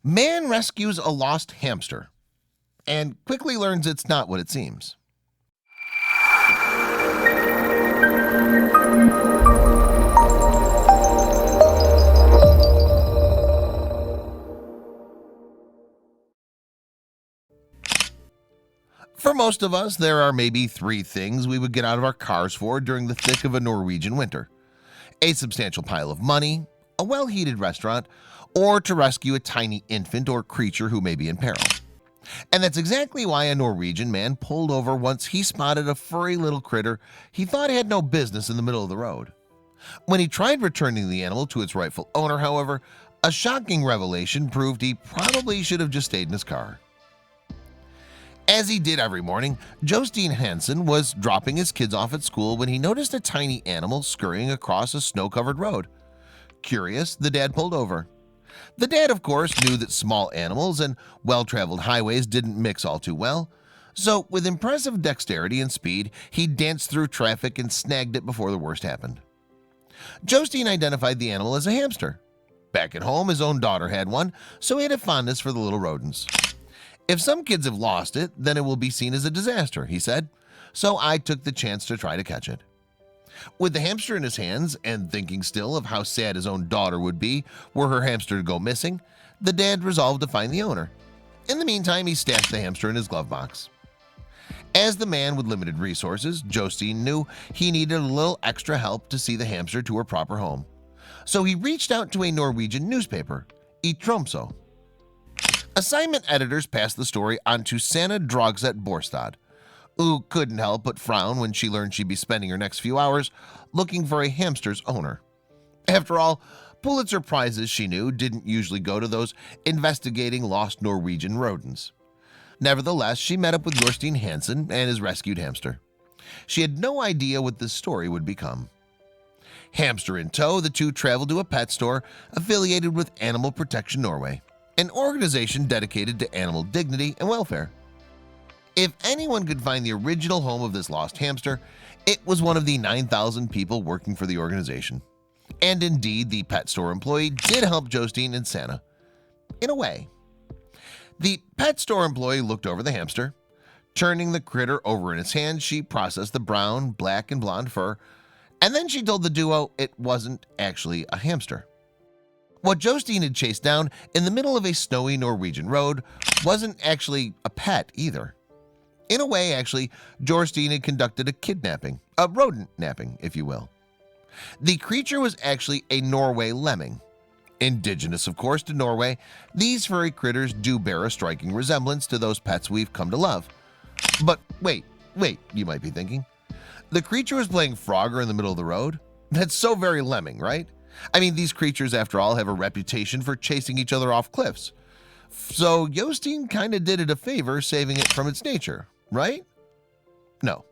Man rescues a lost hamster and quickly learns it's not what it seems. For most of us, there are maybe three things we would get out of our cars for during the thick of a Norwegian winter: a substantial pile of money, a well-heated restaurant, or to rescue a tiny infant or creature who may be in peril. And that's exactly why a Norwegian man pulled over once he spotted a furry little critter he thought had no business in the middle of the road. When he tried returning the animal to its rightful owner, however, a shocking revelation proved he probably should have just stayed in his car. As he did every morning, Jostein Hansen was dropping his kids off at school when he noticed a tiny animal scurrying across a snow-covered road. Curious, the dad pulled over. The dad, of course, knew that small animals and well-traveled highways didn't mix all too well, so with impressive dexterity and speed, he danced through traffic and snagged it before the worst happened. Jostein identified the animal as a hamster. Back at home, his own daughter had one, so he had a fondness for the little rodents. If some kids have lost it, then it will be seen as a disaster, he said, so I took the chance to try to catch it. With the hamster in his hands and thinking still of how sad his own daughter would be were her hamster to go missing, the dad resolved to find the owner. In the meantime, he stashed the hamster in his glove box. As the man with limited resources, Jostein knew he needed a little extra help to see the hamster to her proper home. So he reached out to a Norwegian newspaper, I Tromsø. Assignment editors passed the story on to Sanna Drogset Borstad, who couldn't help but frown when she learned she'd be spending her next few hours looking for a hamster's owner. After all, Pulitzer Prizes, she knew, didn't usually go to those investigating lost Norwegian rodents. Nevertheless, she met up with Jostein Hansen and his rescued hamster. She had no idea what this story would become. Hamster in tow, the two traveled to a pet store affiliated with Animal Protection Norway, an organization dedicated to animal dignity and welfare. If anyone could find the original home of this lost hamster, it was one of the 9,000 people working for the organization. And indeed, the pet store employee did help Jostein and Sanna. In a way. The pet store employee looked over the hamster. Turning the critter over in its hands, she processed the brown, black, and blonde fur, and then she told the duo it wasn't actually a hamster. What Jostein had chased down in the middle of a snowy Norwegian road wasn't actually a pet either. In a way, actually, Jostein had conducted a kidnapping, a rodent napping, if you will. The creature was actually a Norway lemming. Indigenous, of course, to Norway, these furry critters do bear a striking resemblance to those pets we've come to love. But wait, you might be thinking. The creature was playing Frogger in the middle of the road? That's so very lemming, right? I mean, these creatures, after all, have a reputation for chasing each other off cliffs. So Jostein kind of did it a favor saving it from its nature, right? No.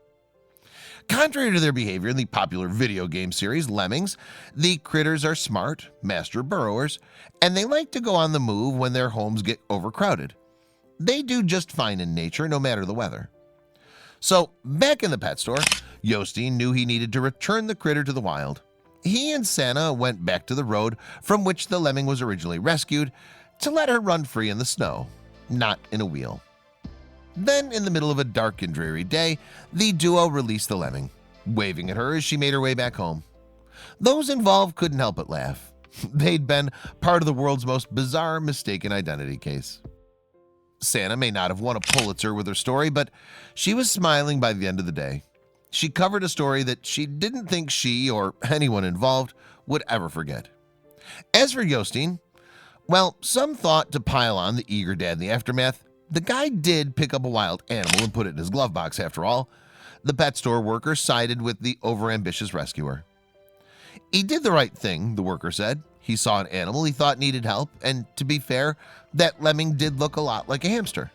Contrary to their behavior in the popular video game series Lemmings, the critters are smart, master burrowers, and they like to go on the move when their homes get overcrowded. They do just fine in nature, no matter the weather. So, back in the pet store, Jostein knew he needed to return the critter to the wild. He and Sanna went back to the road from which the lemming was originally rescued to let her run free in the snow, not in a wheel. Then, in the middle of a dark and dreary day, the duo released the lemming, waving at her as she made her way back home. Those involved couldn't help but laugh. They'd been part of the world's most bizarre mistaken identity case. Sanna may not have won a Pulitzer with her story, but she was smiling by the end of the day. She covered a story that she didn't think she or anyone involved would ever forget. As for Jostein, well, some thought to pile on the eager dad in the aftermath. The guy did pick up a wild animal and put it in his glove box after all. The pet store worker sided with the overambitious rescuer. He did the right thing, the worker said. He saw an animal he thought needed help, and to be fair, that lemming did look a lot like a hamster.